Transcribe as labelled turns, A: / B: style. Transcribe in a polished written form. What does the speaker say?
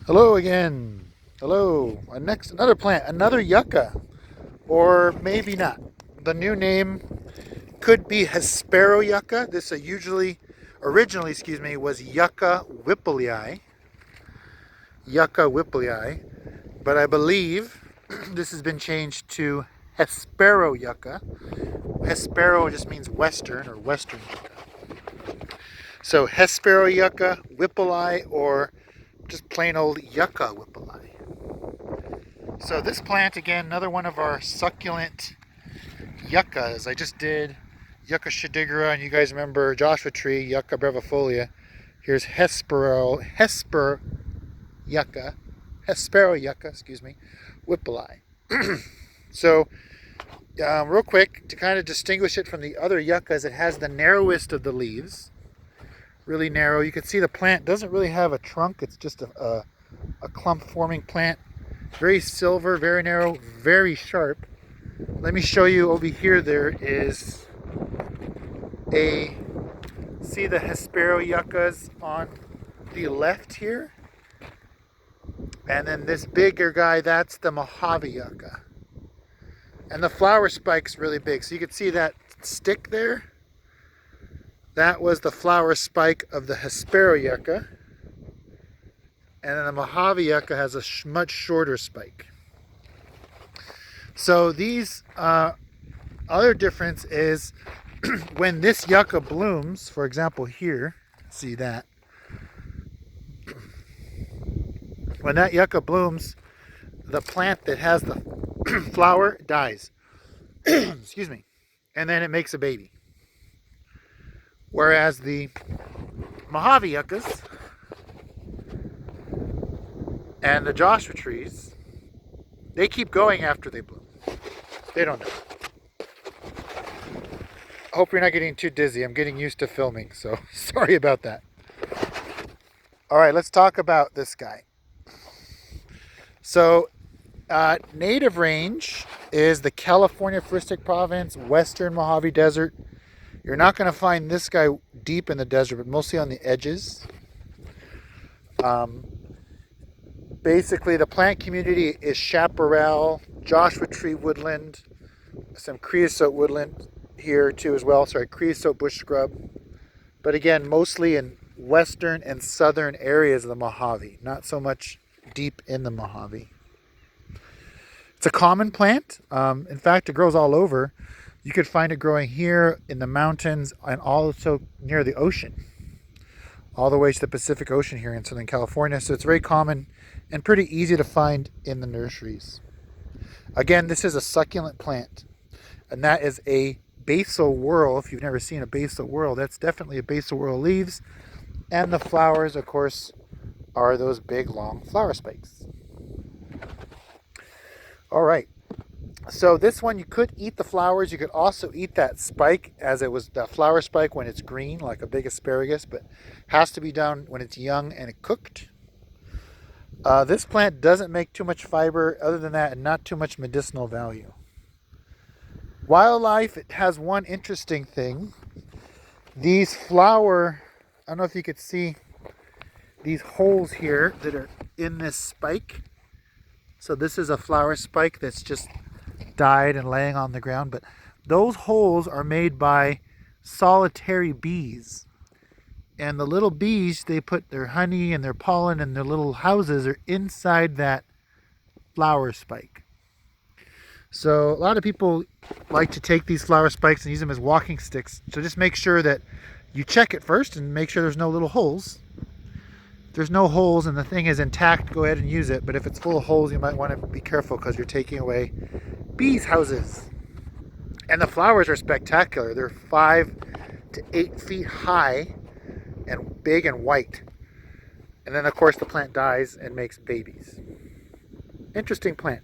A: Hello again. Hello. Another plant, another yucca, or maybe not. The new name could be Hesperoyucca. This originally, was Yucca whipplei, but I believe this has been changed to Hesperoyucca. Hespero just means western or western yucca. So Hesperoyucca whipplei, or just plain old Yucca whipplei. So this plant, again, another one of our succulent yuccas. I just did Yucca shadigera, and you guys remember Joshua tree, Yucca brevifolia. Here's Hesperoyucca, whipplei. So, real quick, to kind of distinguish it from the other yuccas, it has the narrowest of the leaves. Really narrow. You can see the plant doesn't really have a trunk. It's just a clump forming plant. Very silver, very narrow, very sharp. Let me show you over here. There is see the Hesperoyuccas on the left here? And then this bigger guy, that's the Mojave yucca. And the flower spike's really big. So you can see that stick there. That was the flower spike of the Hesperoyucca. And then the Mojave yucca has a much shorter spike. So these other difference is when this yucca blooms, for example here, see that? When that yucca blooms, the plant that has the flower dies. Excuse me. And then it makes a baby. Whereas the Mojave yuccas and the Joshua trees, they keep going after they bloom. They don't die. I hope you're not getting too dizzy. I'm getting used to filming, so sorry about that. All right, let's talk about this guy. So, native range is the California Forestic Province, Western Mojave Desert. You're not going to find this guy deep in the desert, but mostly on the edges. Basically, the plant community is chaparral, Joshua tree woodland, some creosote woodland here too as well. Sorry, creosote bush scrub. But again, mostly in western and southern areas of the Mojave, not so much deep in the Mojave. It's a common plant. In fact, it grows all over. You could find it growing here in the mountains and also near the ocean, all the way to the Pacific Ocean here in Southern California. So it's very common and pretty easy to find in the nurseries. Again, this is a succulent plant, and that is a basal whorl. If you've never seen a basal whorl, that's definitely a basal whorl leaves. And the flowers, of course, are those big, long flower spikes. All right. So this one, you could eat the flowers. You could also eat that spike, as it was the flower spike when it's green, like a big asparagus, but has to be done when it's young and cooked. This plant doesn't make too much fiber other than that, and not too much medicinal value. Wildlife, it has one interesting thing. These I don't know if you could see these holes here that are in this spike. So this is a flower spike that's just died and laying on the ground, but those holes are made by solitary bees, and the little bees, they put their honey and their pollen, and their little houses are inside that flower spike. So a lot of people like to take these flower spikes and use them as walking sticks. So just make sure that you check it first and make sure there's no little holes. If there's no holes and the thing is intact, go ahead and use it. But if it's full of holes, you might want to be careful because you're taking away bees' houses. And the flowers are spectacular. They're 5 to 8 feet high and big and white. And then, of course, the plant dies and makes babies. Interesting plant.